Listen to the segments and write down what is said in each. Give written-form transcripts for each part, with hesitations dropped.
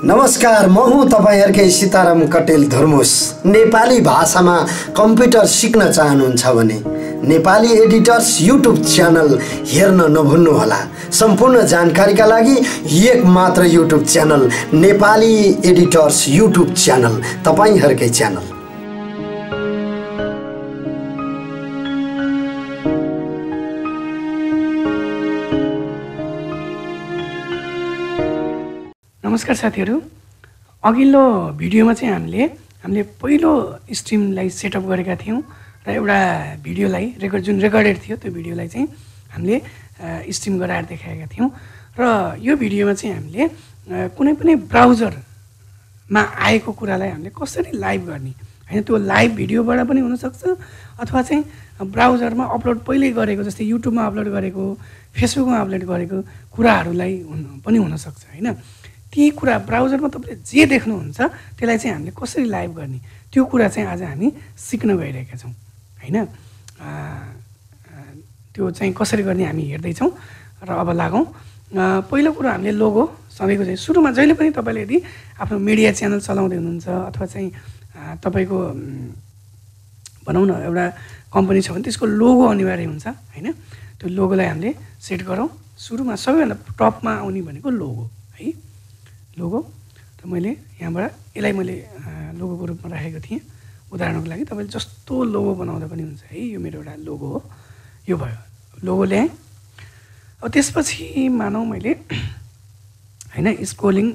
नमस्कार, म हुँ तपाईहरुकै सीताराम कटेल धर्मुस। नेपाली भाषामा कम्प्युटर सिक्न चाहनुहुन्छ भने नेपाली एडिटर्स युट्युब च्यानल हेर्न नभुल्नुहोला। सम्पूर्ण जानकारीका लागि एक मात्र YouTube channel Nepali editors YouTube channel तपाईहरुकै च्यानल। नमस्कार साथीहरु, अघिल्लो भिडियोमा चाहिँ हामीले पहिलो स्ट्रिमलाई सेटअप गरेका थियौं र एउटा भिडियोलाई रेकर्डेड थियो। त्यो भिडियोलाई चाहिँ हामीले स्ट्रिम गराएर देखाएका थियौं र यो भिडियोमा चाहिँ हामीले कुनै पनि ब्राउजरमा आएको कुरालाई हामीले कसरी लाइभ गर्ने हैन, त्यो लाइभ भिडियोबाट पनि हुन सक्छ अथवा चाहिँ ब्राउजरमा अपलोड पहिले गरेको जस्तै युट्युबमा अपलोड गरेको, फेसबुकमा अपलोड गरेको कुराहरूलाई पनि हुन सक्छ हैन। ती कुरा ब्राउजरमा तपाईले जे देख्नुहुन्छ त्यसलाई चाहिँ हामीले कसरी लाइभ गर्ने त्यो कुरा चाहिँ आज हामी सिक्न गइरहेका छौं हैन। त्यो चाहिँ कसरी गर्ने हामी हेर्दै छौं र अब लागौं। पहिलो कुरा हामीले लोगो सबैको चाहिँ सुरुमा जहिले पनि तपाईले यदि आफ्नो मिडिया च्यानल चलाउँदै हुनुहुन्छ अथवा चाहिँ तपाईको भनौं न एउटा कम्पनी छ भने त्यसको लोगो अनिवार्य हुन्छ हैन। त्यो लोगोलाई हामीले सेट गरौँ। सुरुमा सबैभन्दा टपमा आउने भनेको लोगो है, लोगो। र मैले यहाँबाट यसलाई मैले लोगोको रूपमा राखेको थिएँ उदाहरणको लागि। तपाईले जस्तो लोगो बनाउँदा पनि हुन्छ है। यो मेरो एउटा लोगो हो, यो भयो लोगो ल्याएँ। अब त्यसपछि मानौ मैले हैन स्क्रोलिङ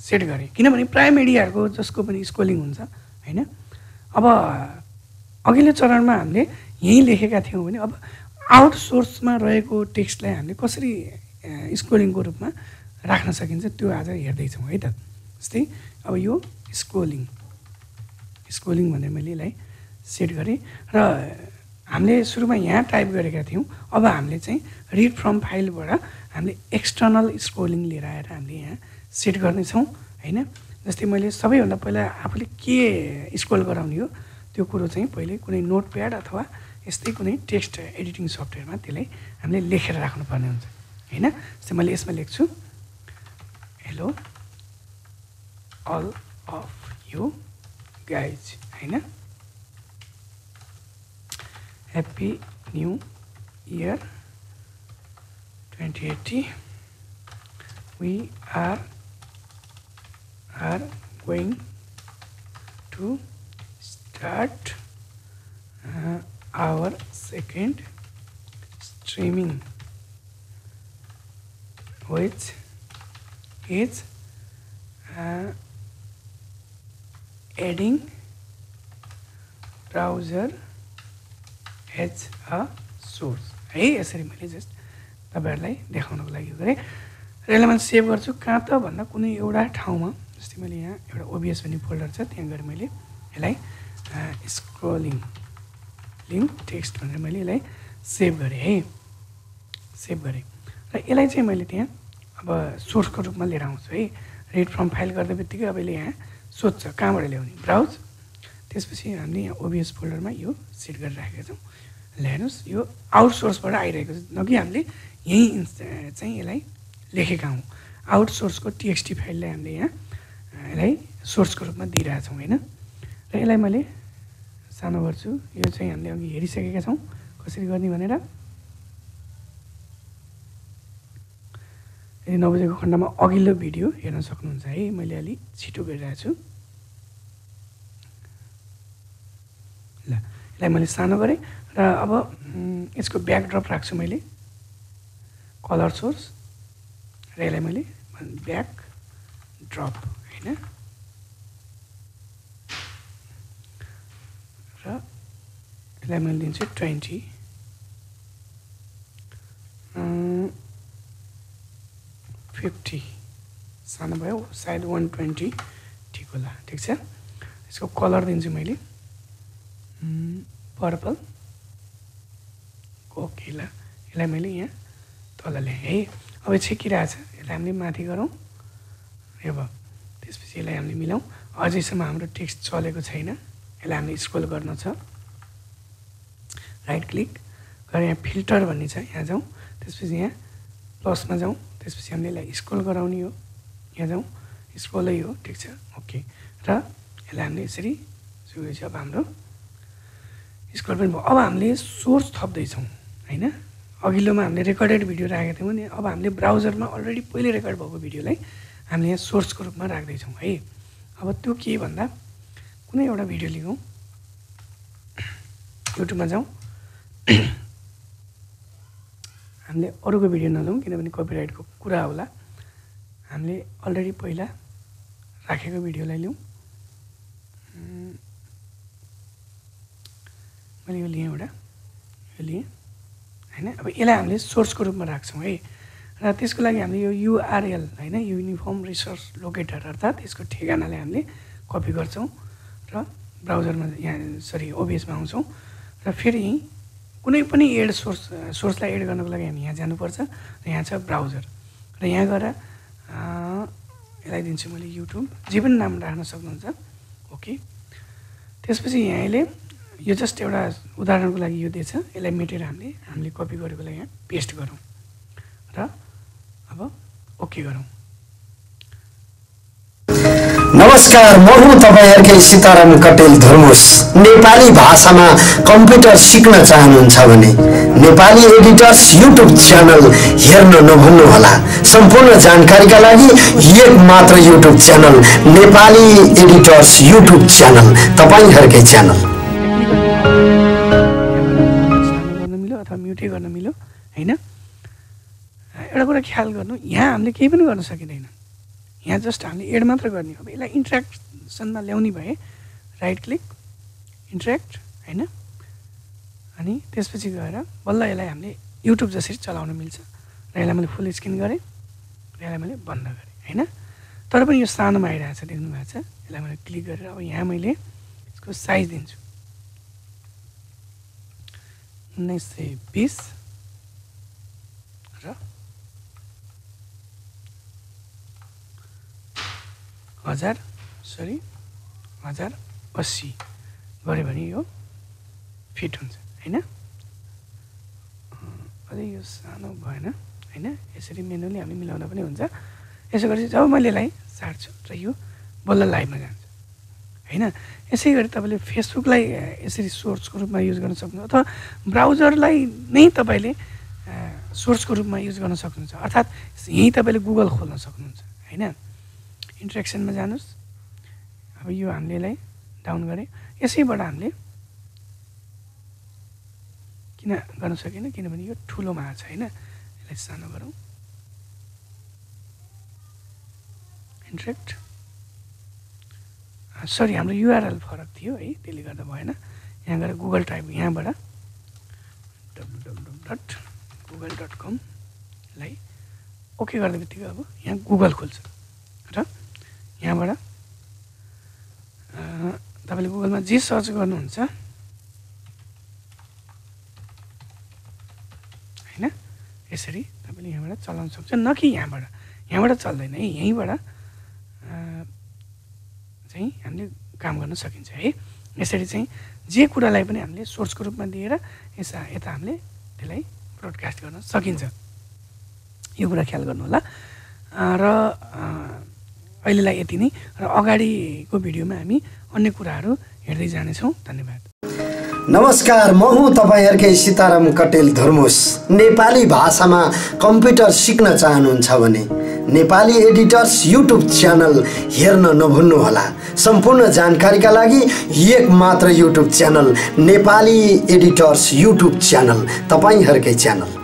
सेट गरेँ, किनभने प्राय मिडियाहरुको जसको पनि स्क्रोलिङ हुन्छ हैन। अब अघिल्लो चरणमा हामीले यही लेखेका थियौं भने अब आउटसोर्समा रहेको टेक्स्टलाई हामीले कसरी स्क्रोलिङको रूपमा राख्न सकिन्छ त्यो आज हेर्दै छौं है त। जस्तै अब यो स्क्रोलिङ भनेर मैले यसलाई सेट गरेँ र हामीले सुरुमा यहाँ टाइप गरेका थियौं। अब हामीले चाहिँ रिड फ्रम फाइलबाट हामीले एक्सटर्नल स्क्रोलिङ लिएर आएर हामीले यहाँ सेट गर्ने छौं हैन। जस्तै मैले सबैभन्दा पहिला आफूले के स्क्रोल गराउने हो त्यो कुरो चाहिँ पहिले कुनै नोटप्याड अथवा यस्तै कुनै टेक्स्ट एडिटिङ सफ्टवेयरमा त्यसलाई हामीले लेखेर राख्नुपर्ने हुन्छ हैन। जस्तै मैले यसमा लेख्छु, hello all of you guys हैन, happy new year 2080, we are going to start our second streaming which is adding browser as a source है। यसरी मैले जस्ट तपाईहरुलाई देखाउनको लागि गरे र यसलाई मैले सेभ गर्छु कहाँ त भन्दा कुनै एउटा ठाउँमा। जस्तै मैले यहाँ एउटा ओबीएस भन्ने फोल्डर छ, त्यहाँ गएर मैले यसलाई स्क्रोलिङ टेक्स्ट भनेर मैले यसलाई सेभ गरे है, सेभ गरे र यसलाई चाहिँ मैले त्यहाँ अब सोर्सको रूपमा लिएर आउँछु है। रिड फ्रम फाइल गर्दाबित्तिकै अब यसले यहाँ सोध्छ कहाँबाट ल्याउने, ब्राउज। त्यसपछि हामीले यहाँ ओबीएस फोल्डरमा यो सेट गरेर राखेका छौं। हेर्नुस् यो आउटसोर्सबाट आइरहेको छ, नकि हामीले यही चाहिँ यसलाई लेखेका हौं। आउटसोर्सको टीएक्सटी फाइललाई हामीले यहाँ यसलाई सोर्सको रूपमा दिइरहेका छौं हैन। र यसलाई मैले सानो गर्छु। यो चाहिँ हामीले अघि हेरिसकेका छौं कसरी गर्ने भनेर। यदि नबुझेको खण्डमा अघिल्लो भिडियो हेर्न सक्नुहुन्छ है, मैले अलि छिटो गरिरहेको छु। ल यसलाई मैले सानो गरेँ र अब यसको ब्याकड्रप राख्छु मैले, कलर सोर्स, र यसलाई मैले ब्याकड्रप हैन। र यसलाई मैले दिन्छु 20 50 सानो भयो, सायद 120 ठिक होला, ठिक छ। यसको कलर दिन्छु मैले पर्पल। ओके, ल यसलाई मैले यहाँ तल ल्याएँ है। अब छेकिरहेछ, यसलाई हामीले माथि गरौँ। यो भयो। त्यसपछि यसलाई हामीले मिलाउँ। अझैसम्म हाम्रो टेक्स्ट चलेको छैन, यसलाई हामीले स्क्रोल गर्न छ। राइट क्लिक गरेर यहाँ फिल्टर भन्ने छ, यहाँ जाउँ। त्यसपछि यहाँ प्लसमा जाउँ, त्यसपछि हामीले यसलाई स्क्रोल गराउने हो। यहाँ जाउँ, स्क्रोलै हो, ठिक छ, ओके। र यसलाई हामीले यसरी सुगेपछि अब हाम्रो स्क्रोल पनि भयो। अब हामीले सोर्स थप्दैछौँ होइन। अघिल्लोमा हामीले रेकर्डेड भिडियो राखेको थियौँ नि, अब हामीले ब्राउजरमा अलरेडी पहिले रेकर्ड भएको भिडियोलाई हामीले यहाँ सोर्सको रूपमा राख्दैछौँ है। अब त्यो के भन्दा कुनै एउटा भिडियो लिगौँ, युट्युबमा जाउँ, हामीले अरूको भिडियो नलौँ किनभने कपिराइटको कुरा होला। हामीले अलरेडी पहिला राखेको भिडियोलाई लिउँ। मैले यो लिएँ एउटा, यो लिएँ होइन। अब यसलाई हामीले सोर्सको रूपमा राख्छौँ है। र त्यसको लागि हामीले यो युआरएल होइन, युनिफर्म रिसोर्स लोकेटर अर्थात् यसको ठेगानालाई हामीले कपी गर्छौँ र ब्राउजरमा यहाँ ओबिएसमा आउँछौँ र फेरि यहीँ कुनै पनि सोर्सलाई एड गर्नको लागि हामी यहाँ जानुपर्छ र यहाँ छ ब्राउजर र यहाँ गएर यसलाई दिन्छु मैले युट्युब, जे पनि नाम राख्न सक्नुहुन्छ, ओके। त्यसपछि यहाँले यो जस्ट एउटा उदाहरणको लागि यो दिएछ, यसलाई मेटेर हामीले कपी गरेकोलाई यहाँ पेस्ट गरौँ र अब ओके गरौँ। नमस्कार, म हुँ तपाईहरुकै सीताराम कटेल धर्मोस। नेपाली भाषामा कम्प्युटर सिक्न चाहनुहुन्छ भने नेपाली एडिटर्स युट्युब च्यानल हेर्न नभुल्नुहोला। सम्पूर्ण जानकारीका लागि एक मात्र YouTube channel Nepali editors YouTube channel, तपाईहरुकै च्यानल। गर्न मिल्यो अथवा म्युटै गर्न मिल्यो हैन। एउटा कुरा ख्याल गर्नु, यहाँ हामीले केही पनि गर्न सकिँदैन। यहाँ जस्ट हामीले एड मात्र गर्ने हो। अब यसलाई इन्ट्र्याक्सनमा ल्याउने भए राइट क्लिक इन्ट्र्याक्ट होइन, अनि त्यसपछि गएर बल्ल यसलाई हामीले युट्युब जसरी चलाउन मिल्छ। र यसलाई मैले फुल स्क्रिन गरेँ र यसलाई मैले बन्द गरेँ होइन। तर पनि यो सानोमा आइरहेको छ, देख्नु भएको छ। यसलाई मैले क्लिक गरेर अब यहाँ मैले यसको साइज दिन्छु 1920 र 1080 गऱ्यो भने यो फिट हुन्छ होइन। अझै यो सानो भएन होइन, यसरी मेनुअली हामीले मिलाउँदा पनि हुन्छ। यसो गरी जब मैले यसलाई साट्छु र यो बल्ल लाइभमा जान्छ होइन। यसै गरी तपाईँले फेसबुकलाई यसरी सोर्सको रूपमा युज गर्न सक्नुहुन्छ अथवा ब्राउजरलाई नै तपाईँले सोर्सको रूपमा युज गर्न सक्नुहुन्छ। अर्थात् यहीँ तपाईँले गुगल खोल्न सक्नुहुन्छ होइन। इन्ट्रेक्सनमा जानुहोस्। अब यो हामीले यसलाई डाउन गरेँ। यसैबाट हामीले किन गर्न सकेन, किनभने यो ठुलोमा आएको छ होइन। यसलाई सानो गरौँ, इन्ट्रेक्ट, सरी हाम्रो युआरएल फरक थियो है, त्यसले गर्दा भएन। यहाँ गएर गुगल टाइप, यहाँबाट www.google.com लाई ओके गर्ने बित्तिकै अब यहाँ गुगल खुल्छ र यहाँबाट तपाईँले गुगलमा जे सर्च गर्नुहुन्छ होइन, यसरी तपाईँले यहाँबाट चलाउन सक्छ। न कि यहाँबाट चल्दैन है, यहीँबाट चाहिँ हामीले काम गर्न सकिन्छ है। यसरी चाहिँ जे कुरालाई पनि हामीले सोर्सको रूपमा दिएर यता हामीले त्यसलाई ब्रोडकास्ट गर्न सकिन्छ। यो कुरा ख्याल गर्नु होला। र अहिलेलाई यति नै, र अगाडिको भिडियोमा हामी अन्य कुराहरू हेर्दै जानेछौँ। धन्यवाद। नमस्कार, म हुँ तपाईहरुकै सीताराम कटेल धर्मोस। नेपाली भाषामा कम्प्युटर सिक्न चाहनुहुन्छ भने नेपाली एडिटर्स युट्युब च्यानल हेर्न नभुल्नुहोला। सम्पूर्ण जानकारीका लागि एक मात्र YouTube channel Nepali editors YouTube channel, तपाईहरुकै च्यानल।